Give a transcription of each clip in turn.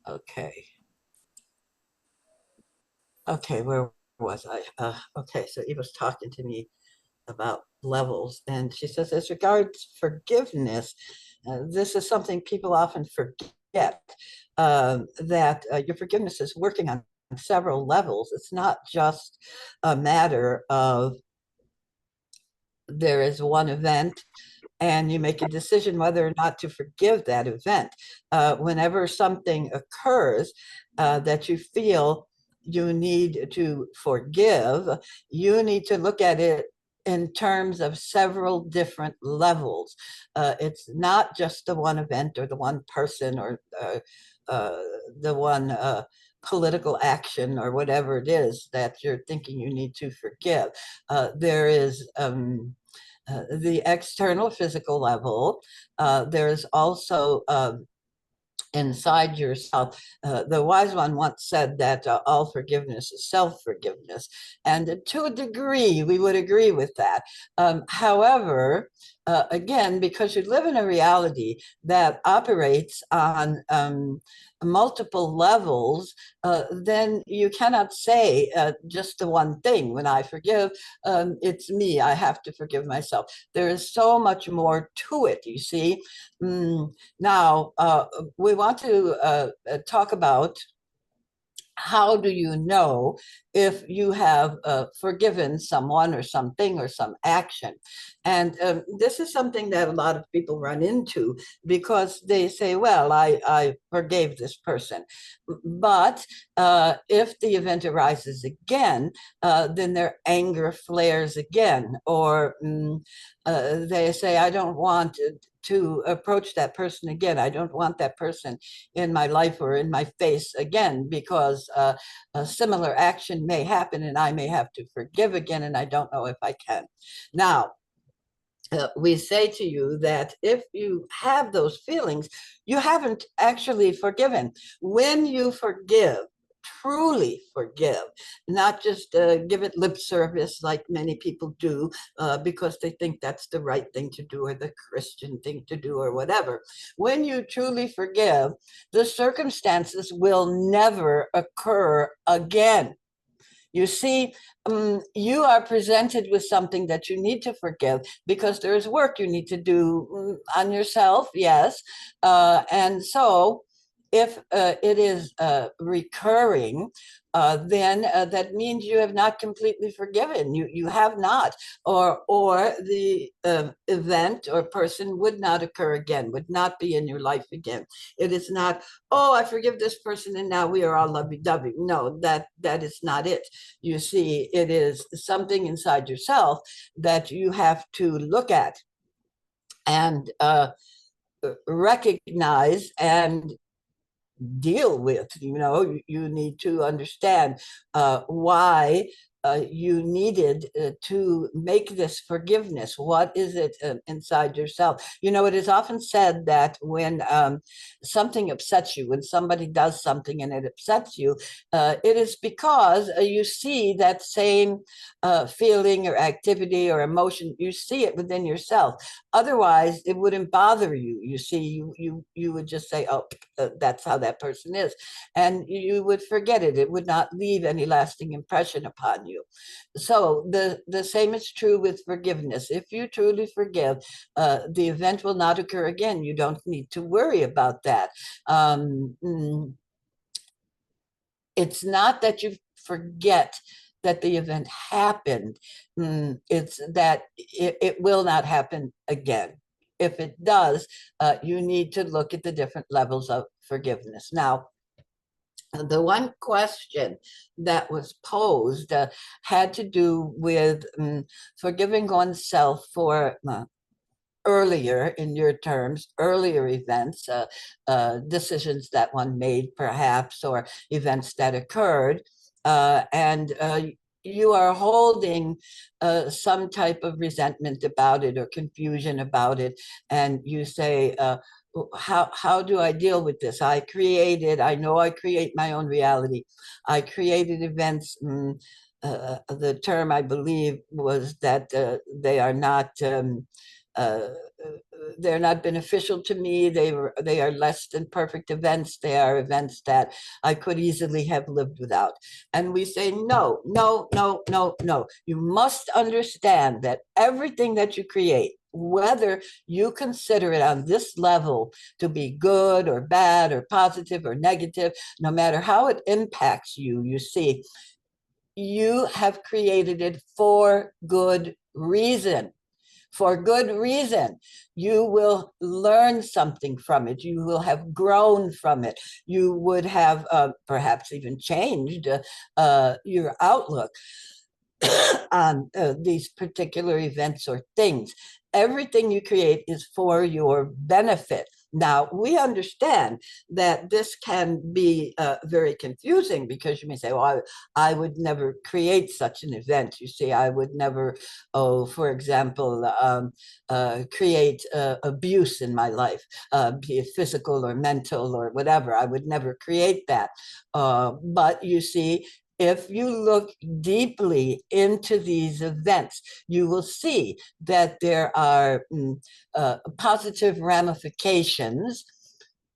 Okay. Okay, where was I? Okay, so Eve was talking to me about levels, and she says, as regards forgiveness, this is something people often forget, that your forgiveness is working on several levels. It's not just a matter of there is one event and you make a decision whether or not to forgive that event. Whenever something occurs that you feel you need to forgive, you need to look at it in terms of several different levels. It's not just the one event or the one person or uh, the one political action or whatever it is that you're thinking you need to forgive. There is the external physical level. There's also inside yourself. The wise one once said that all forgiveness is self forgiveness. And to a degree, we would agree with that. However, again, because you live in a reality that operates on multiple levels, then you cannot say just the one thing. When I forgive, it's me. I have to forgive myself. There is so much more to it, you see. Now, we want to talk about how do you know if you have forgiven someone or something or some action? And this is something that a lot of people run into because they say, well, I forgave this person. But if the event arises again, then their anger flares again, or they say, I don't want to approach that person again. I don't want that person in my life or in my face again because a similar action may happen and I may have to forgive again, and I don't know if I can. Now, we say to you that if you have those feelings, you haven't actually forgiven. When you forgive, truly forgive, not just give it lip service like many people do because they think that's the right thing to do or the Christian thing to do or whatever. When you truly forgive, the circumstances will never occur again. You see, you are presented with something that you need to forgive because there is work you need to do on yourself, yes. And so, if it is recurring, then that means you have not completely forgiven. You have not, or the event or person would not occur again, would not be in your life again. It is not, oh, I forgive this person and now we are all lovey-dovey. No, that is not it. You see, it is something inside yourself that you have to look at and recognize and deal with. You need to understand why you needed to make this forgiveness. What is it inside yourself? It is often said that when something upsets you, when somebody does something and it upsets you, it is because you see that same feeling or activity or emotion. You see it within yourself. Otherwise, it wouldn't bother you. You see, you would just say, "Oh, that's how that person is," and you would forget it. It would not leave any lasting impression upon you. So the same is true with forgiveness. If you truly forgive, the event will not occur again. You don't need to worry about that. It's not that you forget that the event happened. It's that it will not happen again. If it does, you need to look at the different levels of forgiveness. Now, the one question that was posed had to do with forgiving oneself for earlier, in your terms, earlier events, decisions that one made, perhaps, or events that occurred. And you are holding some type of resentment about it or confusion about it. And you say, how do I deal with this? I know I create my own reality. I created events. The term I believe was that they are not uh, they're not beneficial to me. They are less than perfect events. They are events that I could easily have lived without. And we say, no, no, no, no, no. You must understand that everything that you create, whether you consider it on this level to be good or bad or positive or negative, no matter how it impacts you, you see, you have created it for good reason. For good reason. You will learn something from it. You will have grown from it. You would have perhaps even changed your outlook on these particular events or things. Everything you create is for your benefit. Now, we understand that this can be very confusing because you may say, well, I would never create such an event. You see, I would never, oh, for example, create abuse in my life, be it physical or mental or whatever. I would never create that. But you see, if you look deeply into these events, you will see that there are positive ramifications.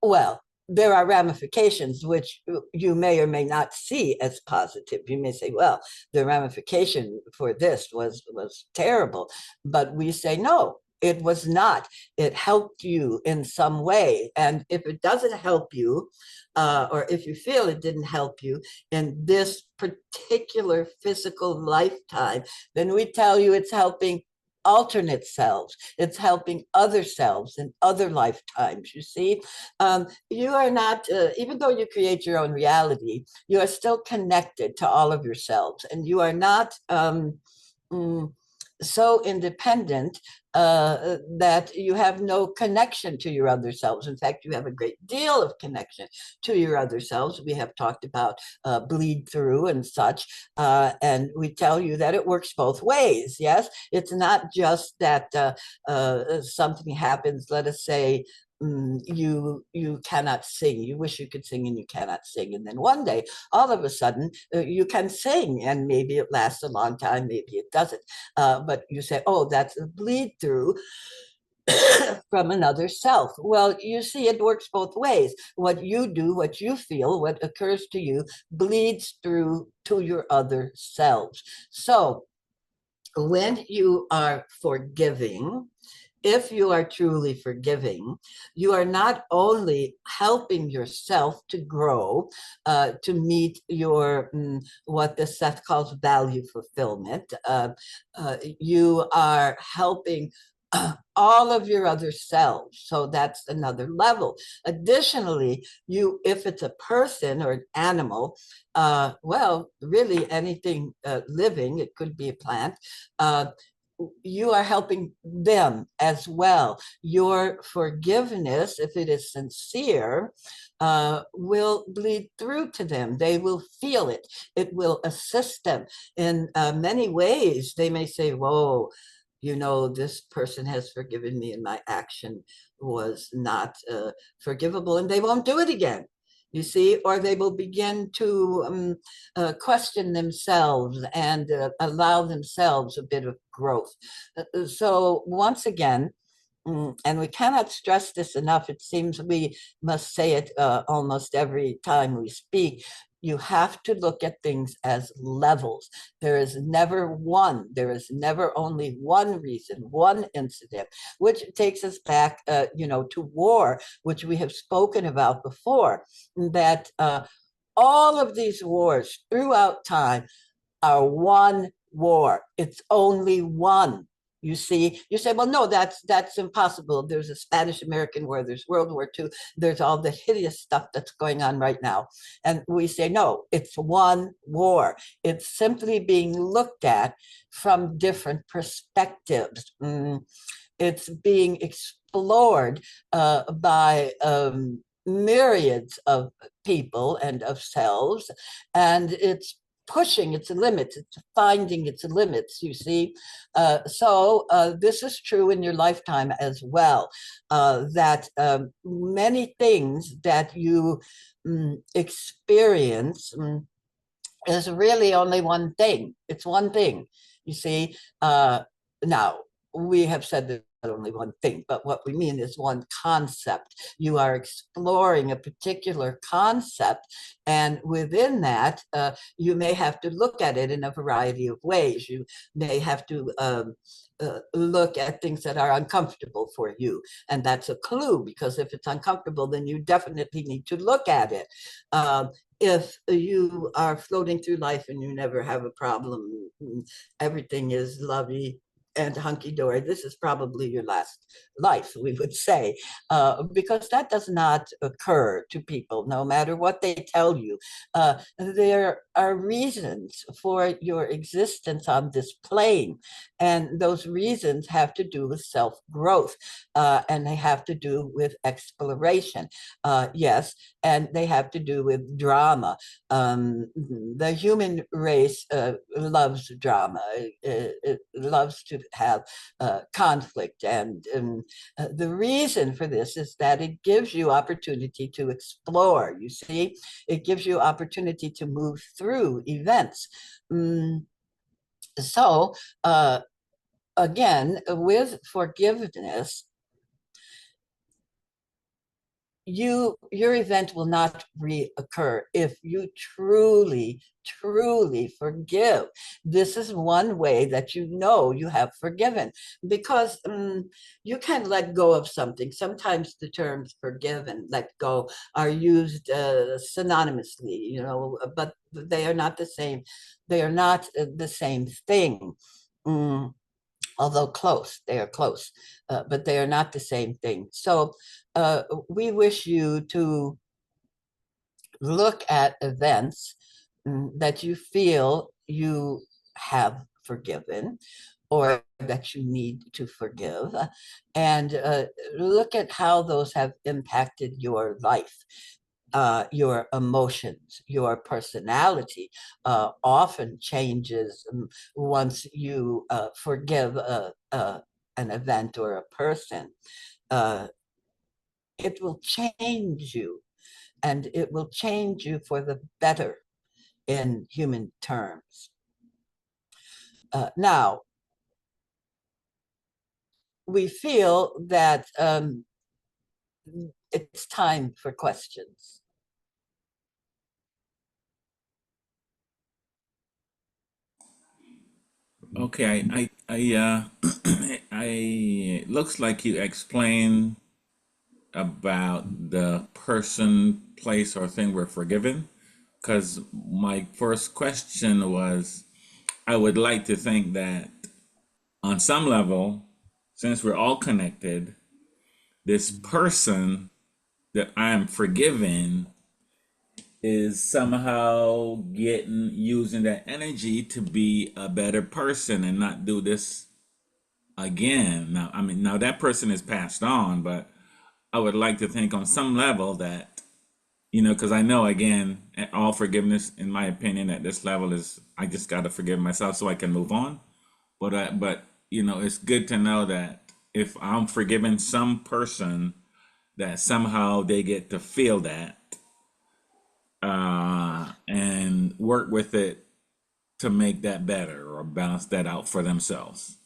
Well, there are ramifications which you may or may not see as positive. You may say, well, the ramification for this was terrible. But we say, no, it was not. It helped you in some way. And if it doesn't help you, or if you feel it didn't help you in this particular physical lifetime, then we tell you it's helping alternate selves. It's helping other selves in other lifetimes. You see, you are not, even though you create your own reality, you are still connected to all of yourselves, and you are not mm, so independent that you have no connection to your other selves. In fact, you have a great deal of connection to your other selves. We have talked about bleed through and such, and we tell you that it works both ways. Yes, it's not just that something happens, let us say, you cannot sing. You wish you could sing and you cannot sing. And then one day, all of a sudden, you can sing, and maybe it lasts a long time, maybe it doesn't. But you say, oh, that's a bleed through from another self. Well, you see, it works both ways. What you do, what you feel, what occurs to you bleeds through to your other selves. So when you are forgiving, if you are truly forgiving, you are not only helping yourself to grow, to meet your what the Seth calls value fulfillment. You are helping all of your other selves. So that's another level. Additionally, you, if it's a person or an animal, well, really anything living, it could be a plant. You are helping them as well. Your forgiveness, if it is sincere, will bleed through to them. They will feel it. It will assist them in many ways. They may say, whoa, you know, this person has forgiven me and my action was not forgivable, and they won't do it again. You see, or they will begin to question themselves and allow themselves a bit of growth. So once again, and we cannot stress this enough. It seems we must say it almost every time we speak. You have to look at things as levels. There is never one, there is never only one reason, one incident, which takes us back, to war, which we have spoken about before, that all of these wars throughout time are one war. It's only one. You see, you say, well, no, that's impossible. There's a Spanish American War, there's World War II, there's all the hideous stuff that's going on right now. And we say, no, it's one war. It's simply being looked at from different perspectives. It's being explored by myriads of people and of selves, and it's pushing its limits, it's finding its limits, you see. So this is true in your lifetime as well, that many things that you experience is really only one thing. It's one thing, you see. Now, we have said that only one thing, but what we mean is one concept. You are exploring a particular concept, and within that, you may have to look at it in a variety of ways. You may have to look at things that are uncomfortable for you, and that's a clue, because if it's uncomfortable, then you definitely need to look at it. If you are floating through life and you never have a problem, everything is lovey and hunky-dory, this is probably your last life, we would say, because that does not occur to people, no matter what they tell you. There are reasons for your existence on this plane, and those reasons have to do with self-growth, and they have to do with exploration, yes, and they have to do with drama. The human race loves drama. It loves to have conflict, and the reason for this is that it gives you opportunity to explore. You see, it gives you opportunity to move through events. So again, with forgiveness, your event will not reoccur if you truly forgive. This is one way that you know you have forgiven, because you can let go of something. Sometimes the terms forgive and let go are used synonymously, but they are not the same. They are not the same thing. Mm, Although close, they are close, but they are not the same thing. So we wish you to look at events that you feel you have forgiven or that you need to forgive, and look at how those have impacted your life. Your emotions, your personality often changes once you forgive an event or a person. Uh, it will change you, and it will change you for the better in human terms. Now, we feel that it's time for questions. Okay, I it looks like you explained about the person, place, or thing we're forgiven. Because my first question was, I would like to think that on some level, since we're all connected, this person that I am forgiving is somehow getting using that energy to be a better person and not do this again. Now, I mean, now that person is passed on, but I would like to think on some level that, because I know, again, all forgiveness, in my opinion, at this level is I just got to forgive myself so I can move on. But it's good to know that if I'm forgiving some person, that somehow they get to feel that and work with it to make that better or balance that out for themselves.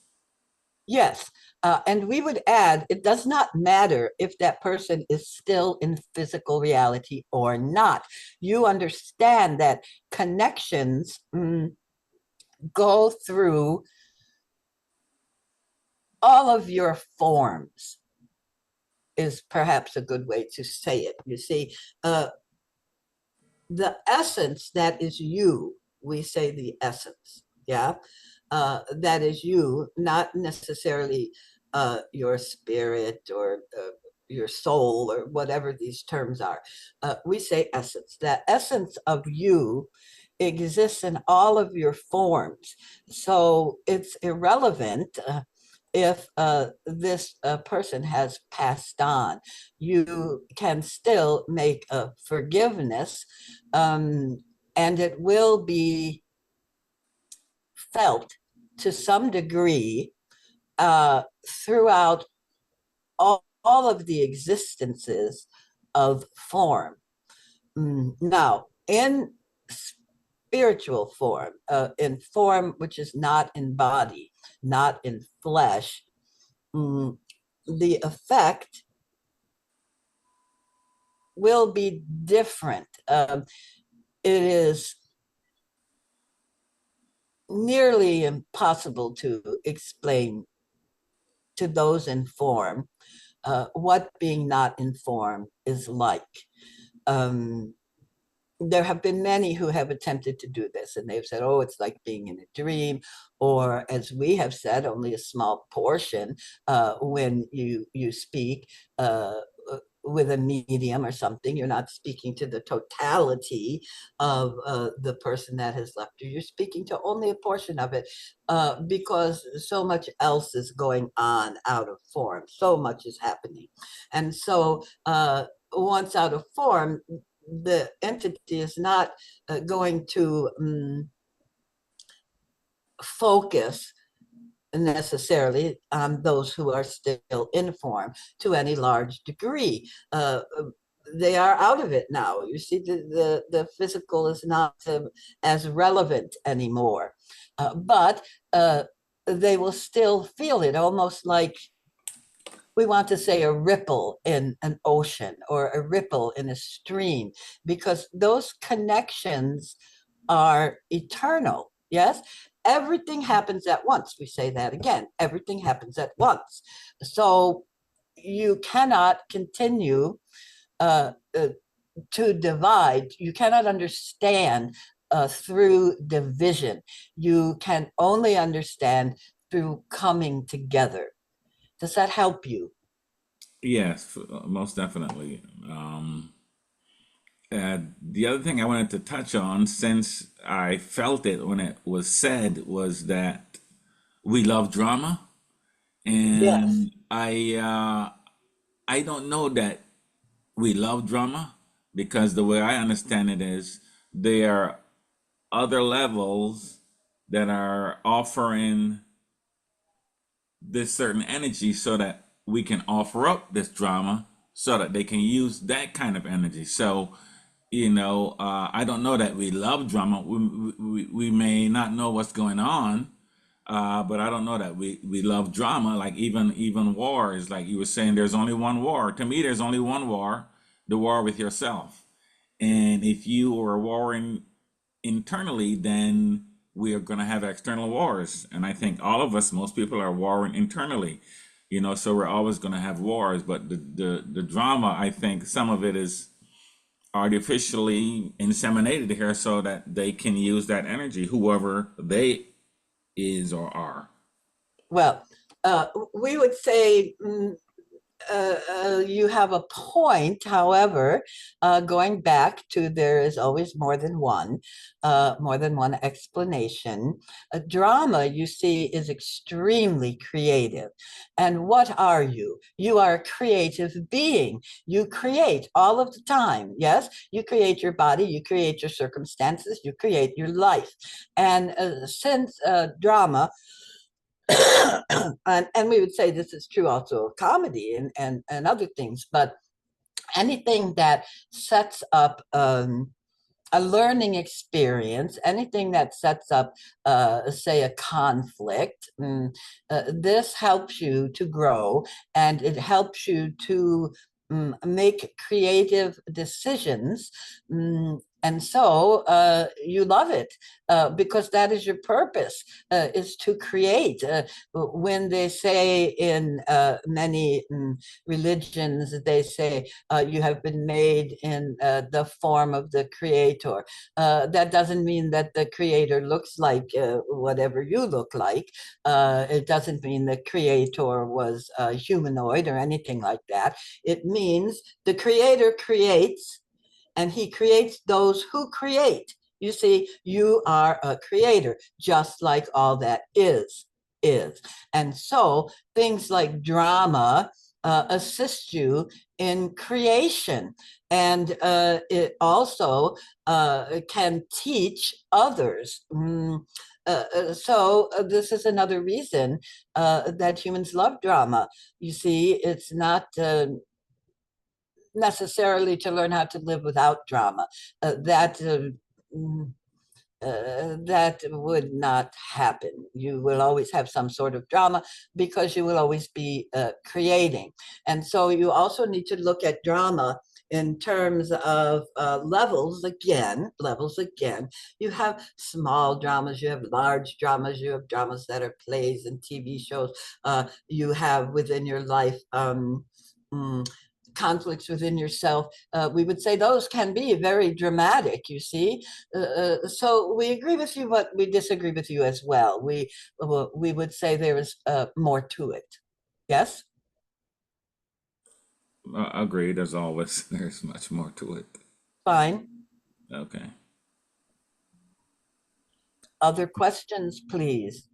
Yes. And we would add, it does not matter if that person is still in physical reality or not. You understand that connections go through all of your forms, is perhaps a good way to say it. You see, uh, the essence that is you, we say the essence, yeah, that is you, not necessarily your spirit or your soul or whatever these terms are. We say essence. The essence of you exists in all of your forms. So it's irrelevant if this person has passed on. You can still make a forgiveness, um, and it will be felt to some degree throughout all of the existences of form. Now, in spiritual form, in form which is not in body, not in flesh, the effect will be different. It is nearly impossible to explain to those informed what being not informed is like. Um, there have been many who have attempted to do this, and they've said, oh, it's like being in a dream, or as we have said, only a small portion when you speak with a medium or something. You're not speaking to the totality of the person that has left you. You're speaking to only a portion of it because so much else is going on out of form. So much is happening. And so once out of form, the entity is not going to focus necessarily on those who are still informed to any large degree. They are out of it now. You see, the physical is not as relevant anymore, but they will still feel it, almost like we want to say a ripple in an ocean or a ripple in a stream, because those connections are eternal. Yes, everything happens at once. We say that again, everything happens at once. So you cannot continue uh, to divide. You cannot understand through division. You can only understand through coming together. Does that help you? Yes, most definitely. The other thing I wanted to touch on, since I felt it when it was said, was that we love drama, Yes. and I don't know that we love drama, because the way I understand it is there are other levels that are offering this certain energy so that we can offer up this drama so that they can use that kind of energy. So, I don't know that we love drama. We may not know what's going on, but I don't know that we love drama. Like even wars, like you were saying, there's only one war. To me, there's only one war, the war with yourself. And if you are warring internally, then we are going to have external wars. And I think all of us, most people are warring internally, so we're always going to have wars. But the drama, I think some of it is artificially inseminated here so that they can use that energy, whoever they is or are. Well, we would say you have a point. However, going back to there is always more than one explanation. A drama, you see, is extremely creative. And what are you? You are a creative being. You create all of the time. Yes, you create your body, you create your circumstances, you create your life. And since drama and we would say this is true also of comedy and other things, but anything that sets up a learning experience, anything that sets up, say, a conflict, this helps you to grow and it helps you to make creative decisions. And so you love it because that is your purpose, is to create. When they say in many religions, they say you have been made in the form of the creator. That doesn't mean that the creator looks like whatever you look like. It doesn't mean the creator was humanoid or anything like that. It means the creator creates, and he creates those who create. You see, you are a creator, just like all that is. And so things like drama assist you in creation. And it also can teach others. So this is another reason that humans love drama. You see, it's not necessarily to learn how to live without drama. That that would not happen. You will always have some sort of drama because you will always be creating. And so you also need to look at drama in terms of levels again, levels again. You have small dramas, you have large dramas, you have dramas that are plays and TV shows. You have within your life mm, conflicts within yourself. We would say those can be very dramatic, you see. So we agree with you, but we disagree with you as well. We would say there is more to it. Yes, Agreed, as always. There's much more to it. fine. Okay. Other questions, please.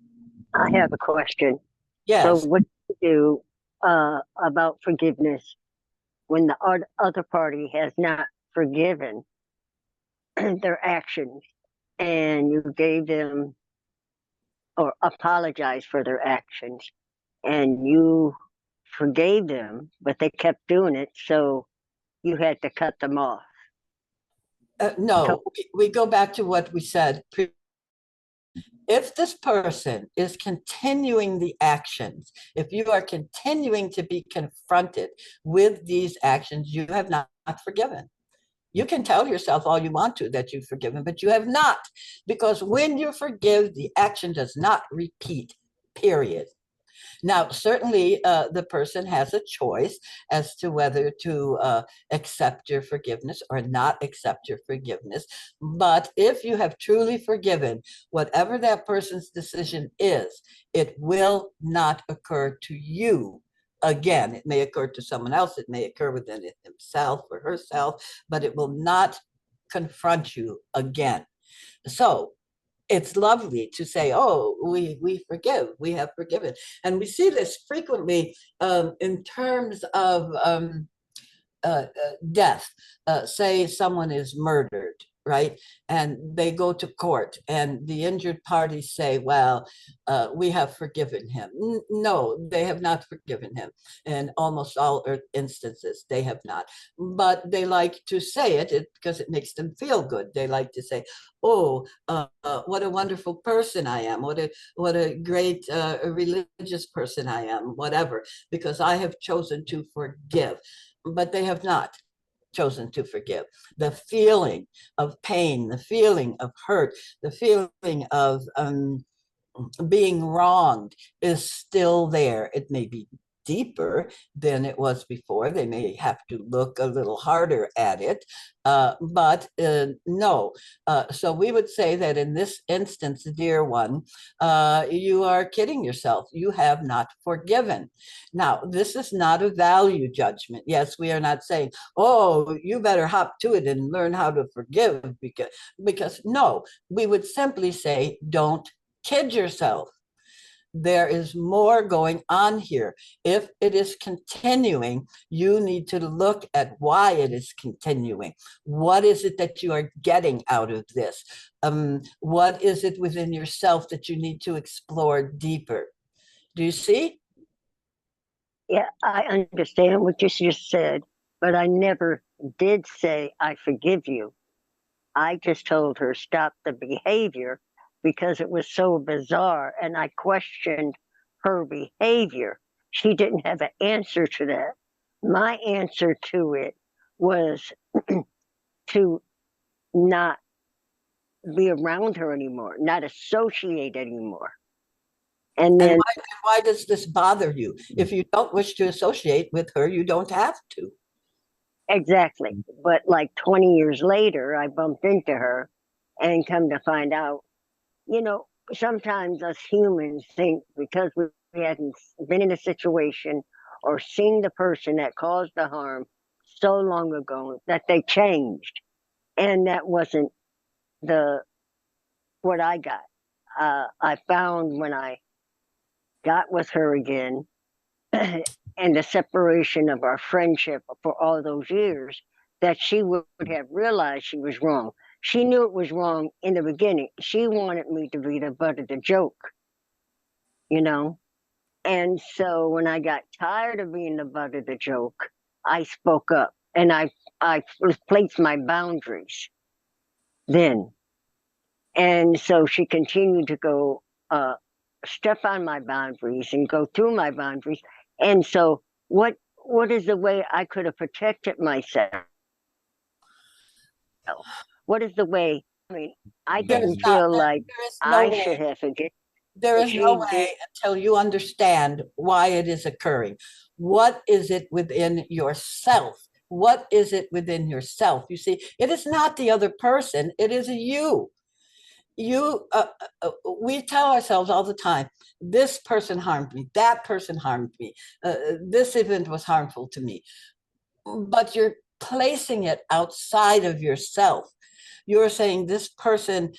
I have a question. So Yes. what do you do about forgiveness when the other party has not forgiven their actions and you gave them or apologized for their actions and you forgave them, but they kept doing it, so you had to cut them off? So, No, we go back to what we said. If this person is continuing the actions, if you are continuing to be confronted with these actions, you have not forgiven. You can tell yourself all you want to that you've forgiven, but you have not. Because when you forgive, the action does not repeat, period. Now, certainly, the person has a choice as to whether to accept your forgiveness or not accept your forgiveness. But if you have truly forgiven, whatever that person's decision is, it will not occur to you again. It may occur to someone else, it may occur within himself or herself, but it will not confront you again. So it's lovely to say, "Oh, we forgive, we have forgiven," and we see this frequently in terms of death. Say someone is murdered, right? And they go to court, and the injured parties say, "Well, we have forgiven him." No, they have not forgiven him. In almost all instances, they have not. But they like to say it because it makes them feel good. They like to say, "Oh, what a wonderful person I am! What a great religious person I am! Whatever, because I have chosen to forgive." But they have not chosen to forgive. The feeling of pain, the feeling of hurt, the feeling of being wronged is still there. It may be deeper than it was before. They may have to look a little harder at it, but no. So we would say that in this instance, dear one, you are kidding yourself. You have not forgiven. Now, this is not a value judgment. Yes, we are not saying, "Oh, you better hop to it and learn how to forgive," because no, we would simply say, "Don't kid yourself. There is more going on here. If it is continuing, you need to look at why it is continuing. What is it that you are getting out of this? What is it within yourself that you need to explore deeper?" Do you see? yeah, I understand what you just said, but I never did say I forgive you. I just told her stop the behavior because it was so bizarre and I questioned her behavior. She didn't have an answer to that. My answer to it was to not be around her anymore, not associate anymore. And And then, why does this bother you? If you don't wish to associate with her, you don't have to. exactly. But like 20 years later, I bumped into her and come to find out, you know, sometimes us humans think because we hadn't been in a situation or seen the person that caused the harm so long ago that they changed. And that wasn't the what I got. I found when I got with her again and the separation of our friendship for all those years that she would have realized she was wrong. She knew it was wrong in the beginning. She wanted me to be the butt of the joke, you know? And so when I got tired of being the butt of the joke, I spoke up and I placed my boundaries then. And so she continued to go step on my boundaries and go through my boundaries. And so what is the way I could have protected myself? What is the way? I mean, I There is didn't not, feel like there is no I way. should have forgiven. There is no She did. way until you understand why it is occurring. What is it within yourself? What is it within yourself? You see, it is not the other person, it is you. You, we tell ourselves all the time, this person harmed me, that person harmed me, this event was harmful to me. But you're placing it outside of yourself. You're saying this person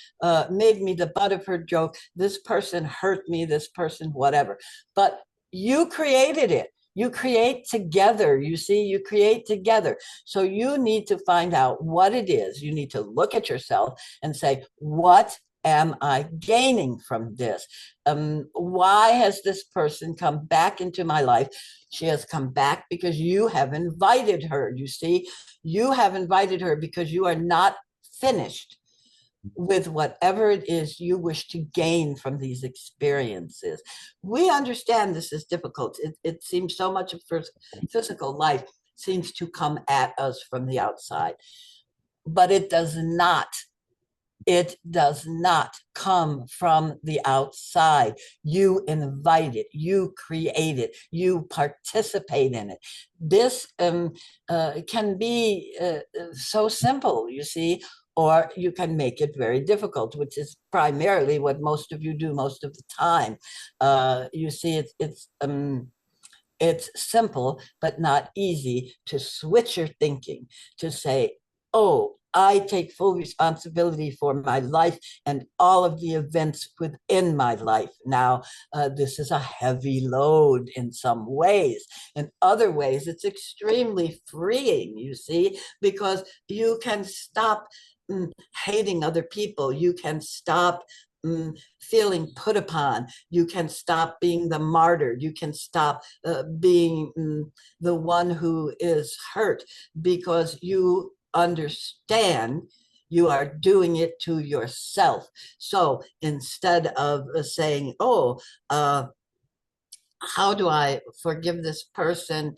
made me the butt of her joke, this person hurt me, this person whatever, but you created it. You create together, you see, you create together. So you need to find out what it is. You need to look at yourself and say, what am I gaining from this? Why has this person come back into my life? She has come back because you have invited her. You see, you have invited her because you are not finished with whatever it is you wish to gain from these experiences. We understand this is difficult. It seems so much of physical life seems to come at us from the outside, but it does not. It does not come from the outside. You invite it, you create it, you participate in it. This can be so simple, you see, or you can make it very difficult, which is primarily what most of you do most of the time. You see, it's simple, but not easy to switch your thinking, to say, oh, I take full responsibility for my life and all of the events within my life. Now, this is a heavy load in some ways. In other ways, it's extremely freeing, you see, because you can stop hating other people. You can stop feeling put upon. You can stop being the martyr. You can stop being the one who is hurt because you understand you are doing it to yourself. So instead of saying, oh, how do I forgive this person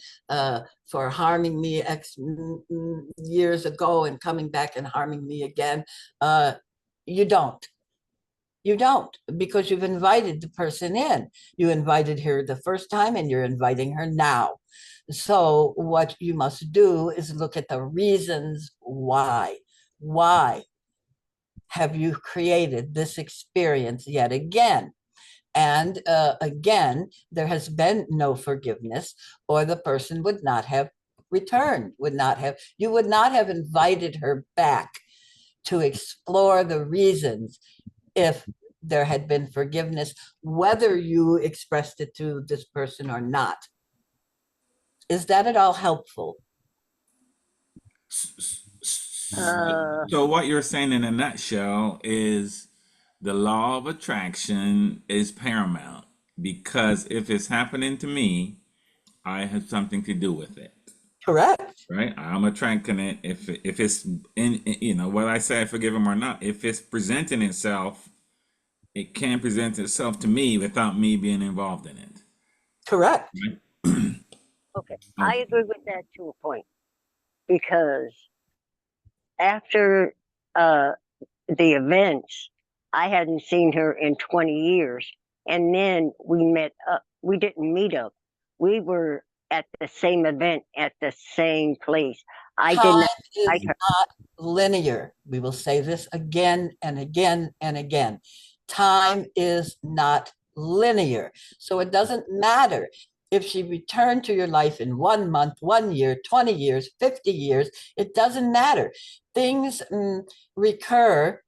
for harming me X years ago and coming back and harming me again? You don't. You don't, because you've invited the person in. You invited her the first time and you're inviting her now. So what you must do is look at the reasons why. Why have you created this experience yet again? And again, there has been no forgiveness, or the person would not have returned, would not have, you would not have invited her back to explore the reasons if there had been forgiveness, whether you expressed it to this person or not. Is that at all helpful? Uh, So what you're saying in a nutshell is the law of attraction is paramount because if it's happening to me, I have something to do with it. Correct. Right? I'm attracting it. If it's whether I say I forgive him or not, if it's presenting itself, it can present itself to me without me being involved in it. Correct. Right? okay, I Okay. agree with that to a point because after uh, the events, I hadn't seen her in 20 years. And then we met up. We didn't meet up. We were at the same event at the same place. I did Time not is invite her. not linear. We will say this again and again and again. Time is not linear. So it doesn't matter if she returned to your life in 1 month, 1 year, 20 years, 50 years, it doesn't matter. Things recur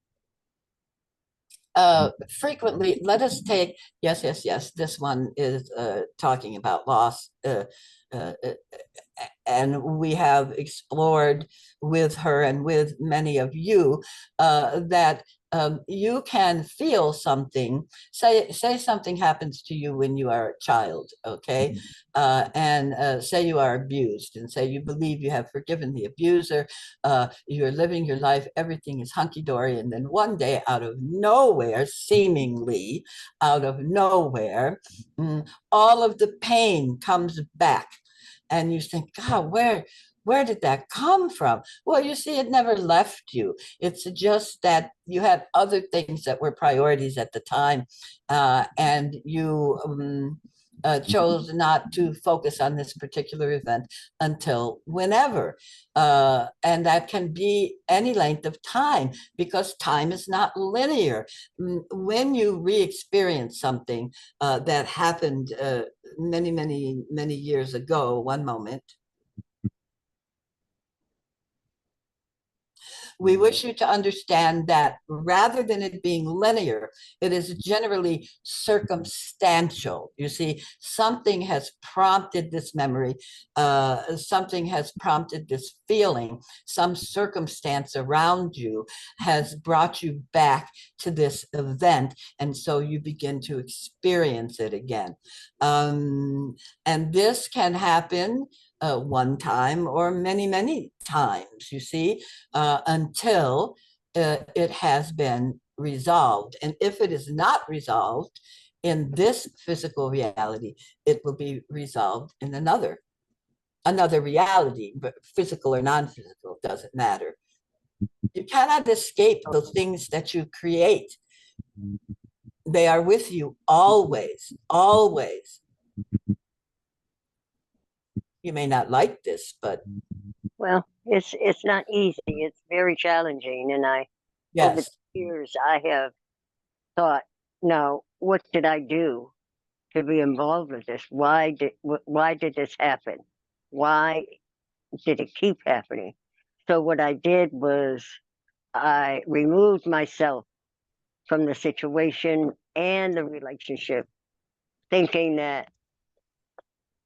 frequently. Let us take, yes, yes, yes, this one is talking about loss. Uh, uh, and we have explored with her and with many of you that you can feel something. Say something happens to you when you are a child, okay? And say you are abused, and say you believe you have forgiven the abuser. You're living your life, everything is hunky-dory, and then one day, out of nowhere, seemingly out of nowhere, all of the pain comes back. And you think, God, where did that come from? Well, you see, it never left you. It's just that you had other things that were priorities at the time, and you chose not to focus on this particular event until whenever. And that can be any length of time, because time is not linear. When you re-experience something that happened many, many, many years ago, one moment, we wish you to understand that rather than it being linear, it is generally circumstantial. You see, something has prompted this memory, something has prompted this feeling, some circumstance around you has brought you back to this event, and so you begin to experience it again. And this can happen one time or many, many times, you see, until it has been resolved. And if it is not resolved in this physical reality, it will be resolved in another reality, but physical or non-physical, doesn't matter. You cannot escape the things that you create. They are with you always, always. You may not like this, but Well, it's not easy. It's very challenging, and over the yes, years I have thought, now what did I do to be involved with this? Why did this happen? Why did it keep happening? So what I did was I removed myself from the situation and the relationship, thinking that,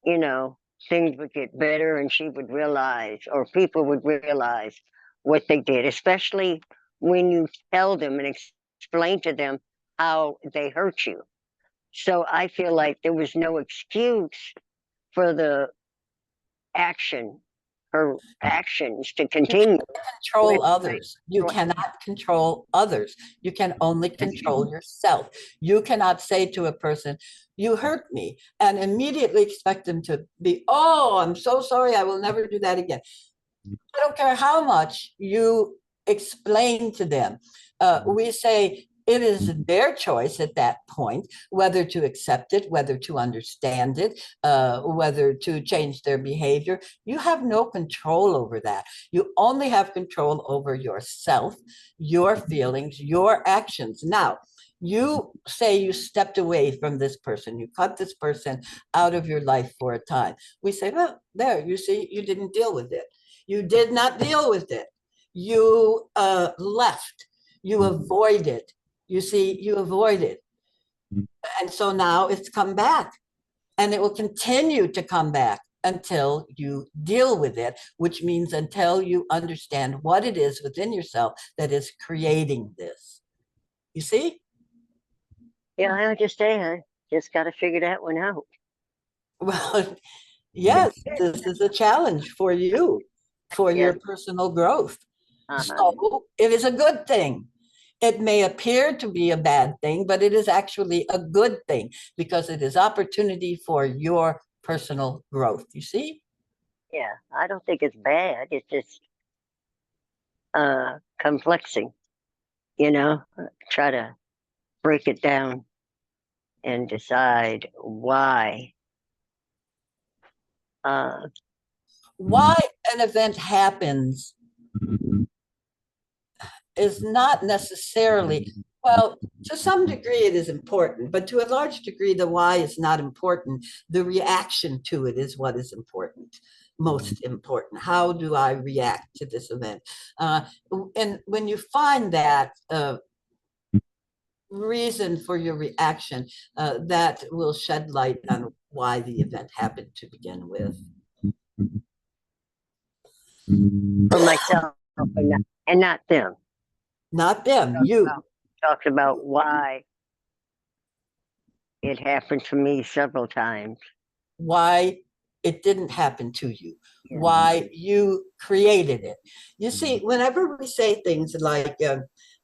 you know, things would get better and she would realize, or people would realize what they did, especially when you tell them and explain to them how they hurt you. So I feel like there was no excuse for the action, her actions to continue. control others. You cannot control others. You can only control yourself. You cannot say to a person, you hurt me, and immediately expect them to be, oh, I'm so sorry, I will never do that again. I don't care how much you explain to them. We say it is their choice at that point, whether to accept it, whether to understand it, whether to change their behavior. You have no control over that. You only have control over yourself, your feelings, your actions. Now, you say you stepped away from this person, you cut this person out of your life for a time. We say, well, there, you see, you didn't deal with it. You did not deal with it. You left. You avoided. You see, you avoided. And so now it's come back, and it will continue to come back until you deal with it, which means until you understand what it is within yourself that is creating this. You see? Yeah, I understand. Just got to figure that one out. Well, yes, this is a challenge for you, for your Yes. personal growth. Uh-huh. So it is a good thing. It may appear to be a bad thing, but it is actually a good thing, because it is opportunity for your personal growth. You see? Yeah, I don't think it's bad. It's just complexing, you know, try to break it down and decide why. Uh, Why an event happens is not necessarily, well, to some degree it is important, but to a large degree, the why is not important. The reaction to it is what is important, most important. How do I react to this event? And when you find that reason for your reaction, that will shed light on why the event happened to begin with. for myself and not them. Not them, you. talked about why it happened to me several times. Why it didn't happen to you, Yeah. why you created it. You see, whenever we say things like,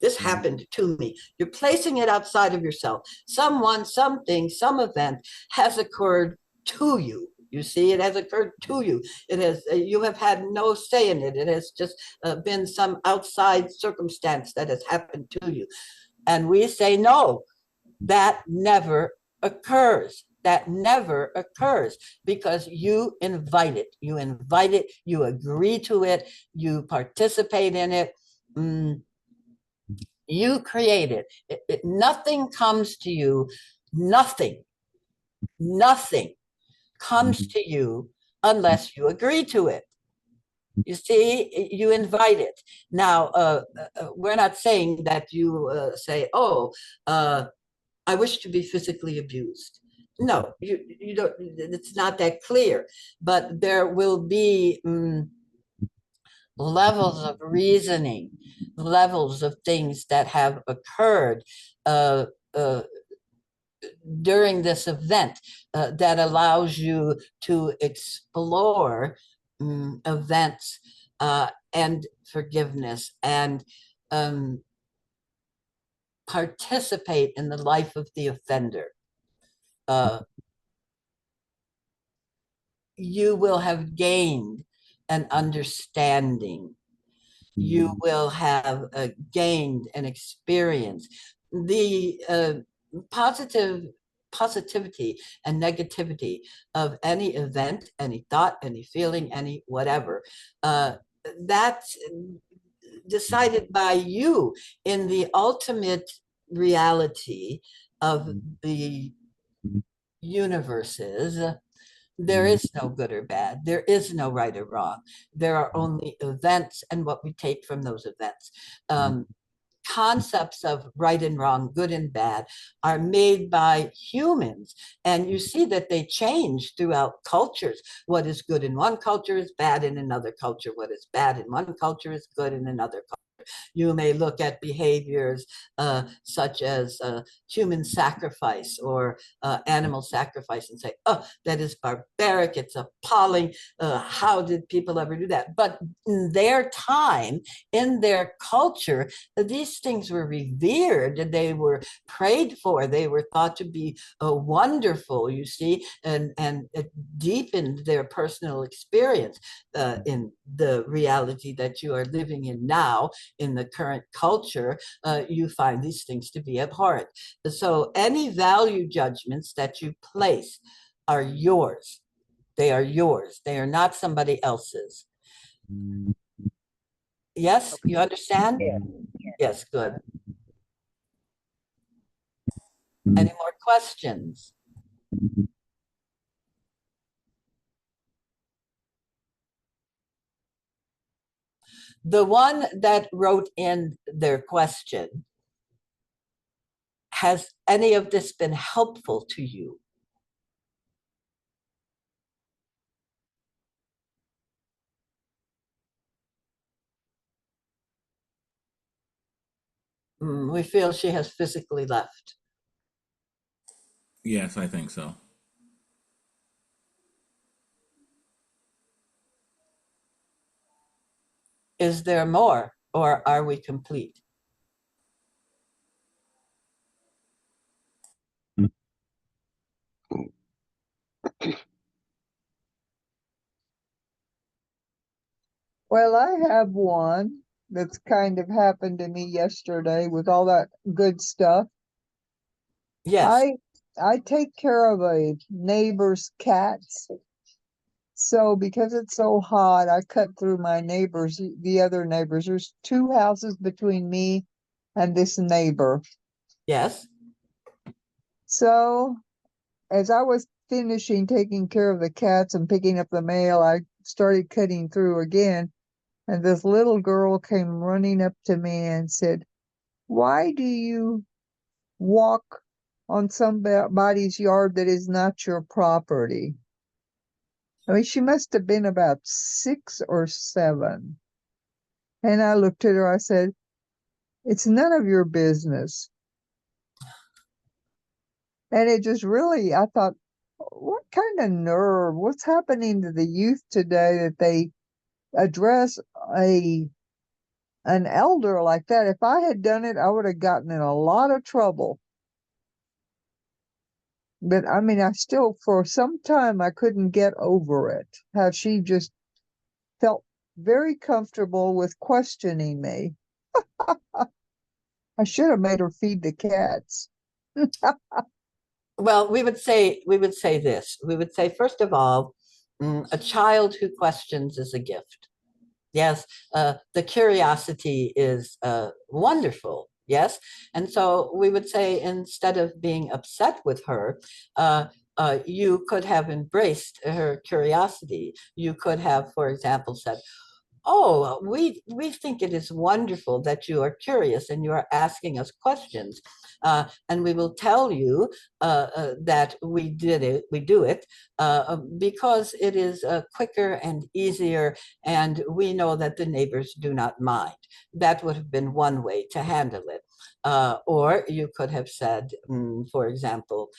this happened to me, you're placing it outside of yourself. Someone, something, some event has occurred to you. You see, it has occurred to you. It has, you have had no say in it. It has just been some outside circumstance that has happened to you. And we say, no, that never occurs. That never occurs because you invite it. You invite it, you agree to it, you participate in it. You create it. Nothing comes to you, nothing, nothing comes to you unless you agree to it. You see, you invite it. Now, we're not saying that you say, oh, I wish to be physically abused. No, you don't, it's not that clear, but there will be levels of reasoning, levels of things that have occurred uh, uh, during this event that allows you to explore events and forgiveness and participate in the life of the offender. You will have gained an understanding. You will have gained an experience. The positivity and negativity of any event, any thought, any feeling, any whatever, that's decided by you in the ultimate reality of the universes. There is no good or bad. There is no right or wrong. There are only events and what we take from those events. Concepts of right and wrong, good and bad, are made by humans. And you see that they change throughout cultures. What is good in one culture is bad in another culture. What is bad in one culture is good in another culture. You may look at behaviors such as human sacrifice or animal sacrifice and say, oh, that is barbaric, it's appalling. How did people ever do that? But in their time, in their culture, these things were revered, they were prayed for, they were thought to be wonderful, you see, and it deepened their personal experience in the reality that you are living in now. In the current culture, you find these things to be abhorrent. So any value judgments that you place are yours. They are yours. They are not somebody else's. Yes, you understand? Yeah. Yes, good. Any more questions? The one that wrote in their question, has any of this been helpful to you? We feel she has physically left. Yes, I think so. Is there more, or are we complete? Well, I have one that's kind of happened to me yesterday with all that good stuff. Yes. I take care of a neighbor's cats. So because it's so hot, I cut through my neighbors, the other neighbors. There's two houses between me and this neighbor. Yes. So as I was finishing taking care of the cats and picking up the mail, I started cutting through again. And this little girl came running up to me and said, "Why do you walk on somebody's yard that is not your property?" I mean, she must have been about 6 or 7. And I looked at her, I said, It's none of your business. And it just really, I thought, what kind of nerve? What's happening to the youth today that they address an elder like that? If I had done it, I would have gotten in a lot of trouble. But I mean, I still, for some time, I couldn't get over it. How she just felt very comfortable with questioning me. I should have made her feed the cats. Well, we would say this. We would say, first of all, a child who questions is a gift. Yes, the curiosity is wonderful. Yes, and so we would say, instead of being upset with her, you could have embraced her curiosity. You could have, for example, said, "Oh, we think it is wonderful that you are curious and you are asking us questions, and we will tell you that we do it because it is quicker and easier, and we know that the neighbors do not mind." That would have been one way to handle it. Or you could have said, for example,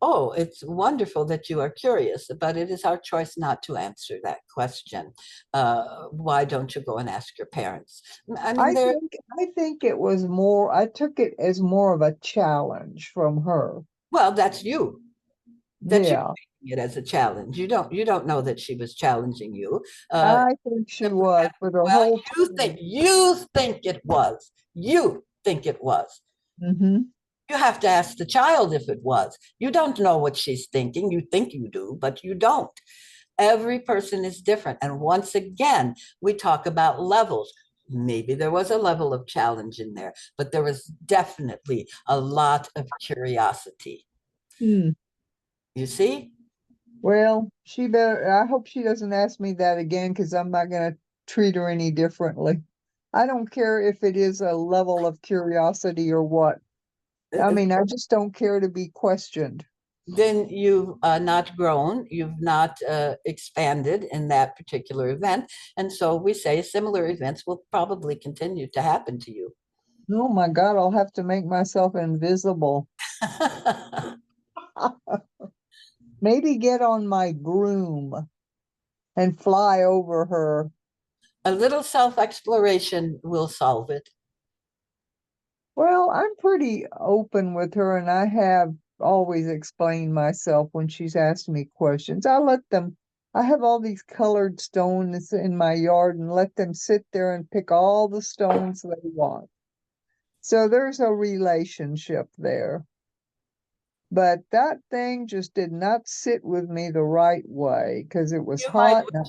"Oh, it's wonderful that you are curious, but it is our choice not to answer that question. Why don't you go and ask your parents?" I mean, I think it was more, I took it as more of a challenge from her. well, that's you. That you Yeah, taking it as a challenge. You don't know that she was challenging you. I think she was for the Well, whole you think time. you think it was. You think it was. Hmm. You have to ask the child if it was. You don't know what she's thinking. You think you do, but you don't. Every person is different. And once again, we talk about levels. Maybe there was a level of challenge in there, but there was definitely a lot of curiosity. Hmm. You see? Well, she better, I hope she doesn't ask me that again because I'm not going to treat her any differently. I don't care if it is a level of curiosity or what. I mean, I just don't care to be questioned. Then you've not grown, you've not expanded in that particular event. And so we say similar events will probably continue to happen to you. Oh my God, I'll have to make myself invisible. Maybe get on my broom and fly over her. A little self exploration will solve it. Well, I'm pretty open with her, and I have always explained myself when she's asked me questions. I have all these colored stones in my yard and let them sit there and pick all the stones they want. So there's a relationship there. But that thing just did not sit with me the right way because it was You might hot. wish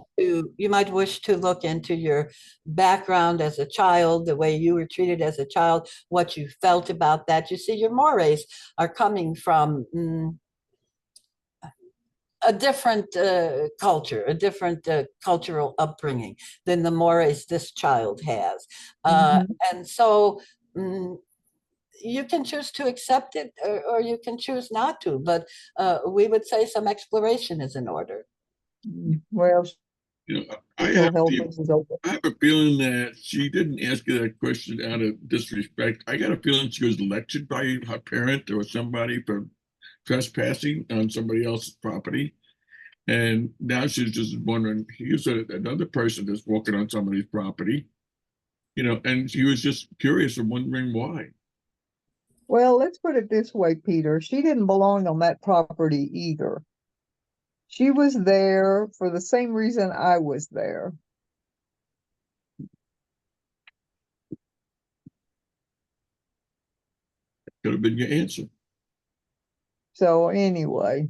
you might wish to look into your background as a child, the way you were treated as a child, what you felt about that. You see, your mores are coming from a different culture, a different cultural upbringing than the mores this child has. Mhm. And so mm, you can choose to accept it, or you can choose not to. But we would say some exploration is in order. Well, You know, I she have will help the us open. I have a feeling that she didn't ask you that question out of disrespect. I got a feeling she was lectured by her parent or somebody for trespassing on somebody else's property. And now she's just wondering, here's another person that's walking on somebody's property, and she was just curious and wondering why. Well, let's put it this way, Peter. She didn't belong on that property either. She was there for the same reason I was there. Could have been your answer. So anyway,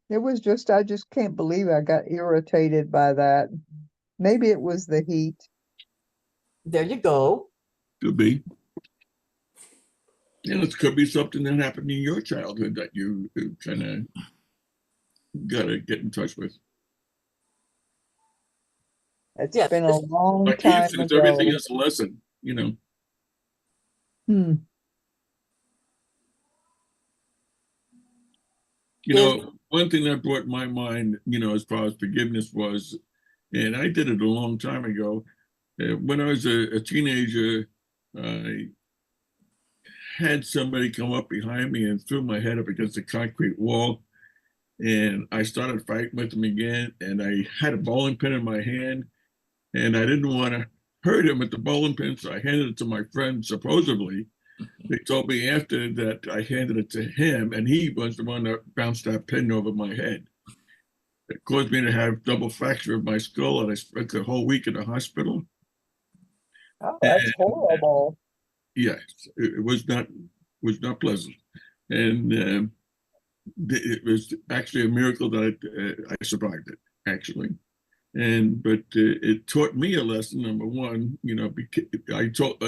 it was just, I just can't believe I got irritated by that. Maybe it was the heat. There you go. Could be. And it could be something that happened in your childhood that you kind of got to get in touch with. It's Yes, been a long Like you time said, everything ago. is a lesson. Hmm. is One thing that brought my mind, as far as forgiveness was, and I did it a long time ago, When I was a teenager, I had somebody come up behind me and threw my head up against the concrete wall. And I started fighting with him again. And I had a bowling pin in my hand. And I didn't want to hurt him with the bowling pin. So I handed it to my friend, supposedly. They told me after that I handed it to him. And he was the one that bounced that pin over my head. It caused me to have double fracture of my skull. And I spent the whole week in the hospital. Oh, that's horrible. Yes, it was not pleasant, and it was actually a miracle that I survived it. Actually, but it taught me a lesson. Number one, I called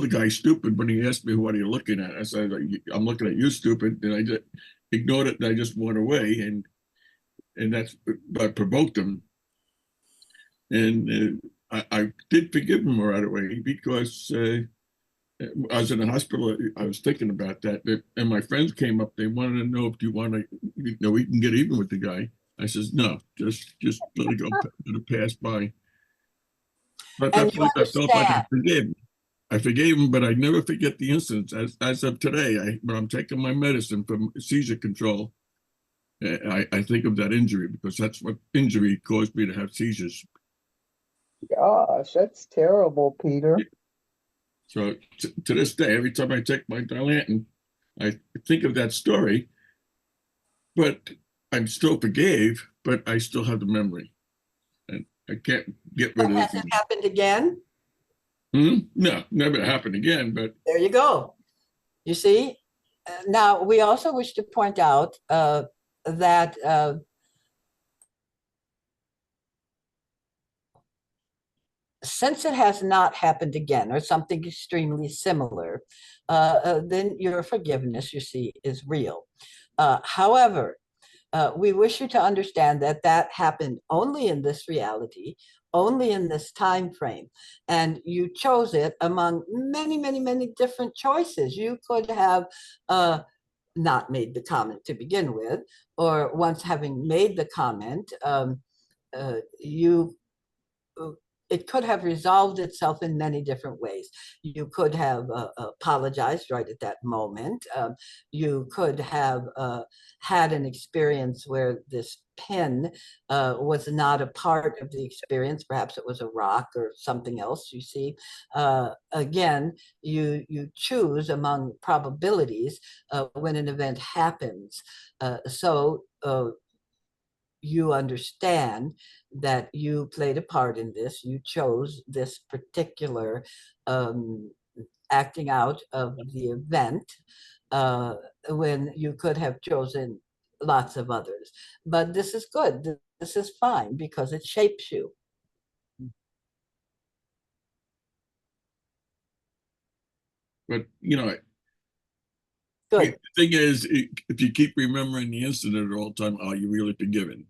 the guy stupid when he asked me what are you looking at. I said I'm looking at you, stupid, and I just ignored it and I just went away, and that's what provoked him. And I did forgive him right away because. I was in the hospital. I was thinking about that, and my friends came up. They wanted to know if you want to, we can get even with the guy. I says no, just let it go, let it pass by. But at And that you point, I felt like understand. I forgave him, but I never forget the incidents. As of today, when I'm taking my medicine for seizure control, I think of that injury because that's what injury caused me to have seizures. Gosh, that's terrible, Peter. So to this day, every time I take my Dilantin, I think of that story, but I'm still forgave, but I still have the memory. And I can't get rid But of has it happened again? No, never happened again, but There you go. You see? Now, we also wish to point out that since it has not happened again or something extremely similar, then your forgiveness, you see, is real. However, we wish you to understand that that happened only in this reality, only in this time frame, and you chose it among many, many, many different choices. You could have not made the comment to begin with, or once having made the comment, you it could have resolved itself in many different ways. You could have apologized right at that moment. You could have had an experience where this pin was not a part of the experience. Perhaps it was a rock or something else. You see, again, you choose among probabilities when an event happens. So you understand that you played a part in this. You chose this particular um, acting out of the event when you could have chosen lots of others. But this is good. This is fine because it shapes you. but the Good. thing is, if you keep remembering the incident all the time, are you really forgiven?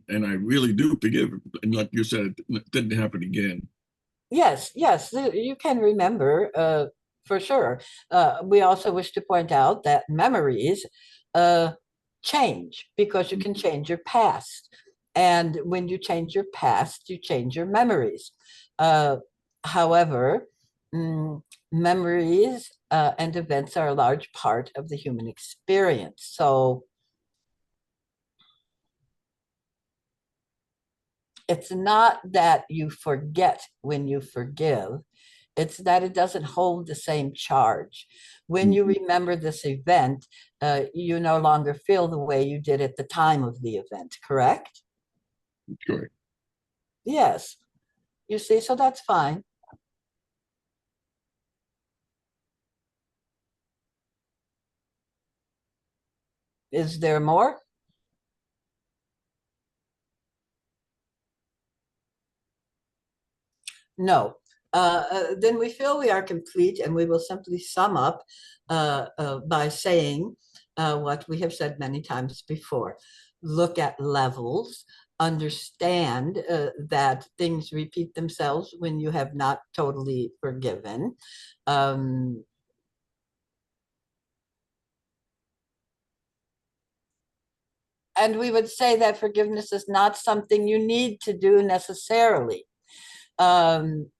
And I really do forgive. And like you said, it didn't happen again. Yes, yes, you can remember for sure. We also wish to point out that memories uh, change because you can change your past. And when you change your past, you change your memories. Uh, However, mm, memories and events are a large part of the human experience. So it's not that you forget when you forgive, it's that it doesn't hold the same charge. When you remember this event, you no longer feel the way you did at the time of the event, correct? Correct. Yes. You see, so that's fine. Is there more? No. Then we feel we are complete, and we will simply sum up by saying what we have said many times before. Look at levels, understand that things repeat themselves when you have not totally forgiven. Um, and we would say that forgiveness is not something you need to do necessarily. Um,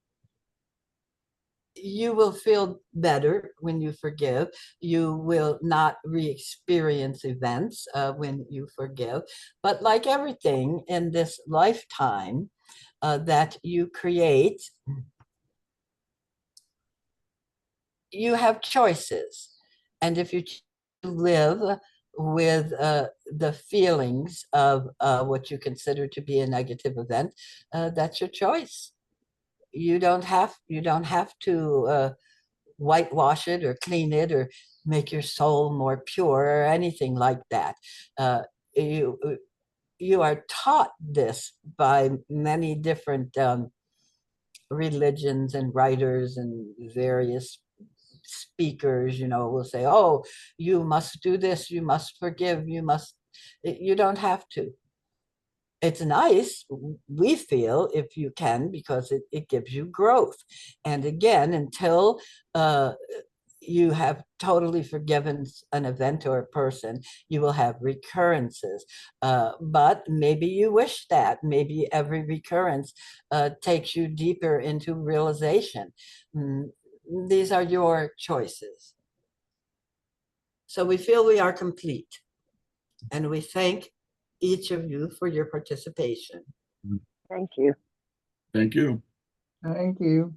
you will feel better when you forgive. You will not re-experience events when you forgive. But like everything in this lifetime that you create, you have choices. And if you live with the feelings of what you consider to be a negative event, that's your choice. You don't have to whitewash it or clean it or make your soul more pure or anything like that. You you are taught this by many different religions and writers and various speakers, will say, oh, you must do this, you must forgive, you don't have to. It's nice, we feel, if you can, because it gives you growth. And again, until you have totally forgiven an event or a person, you will have recurrences. But maybe you wish that. Maybe every recurrence takes you deeper into realization. Mm, These are your choices. So we feel we are complete, and we thank each of you for your participation. Thank you. Thank you. Thank you.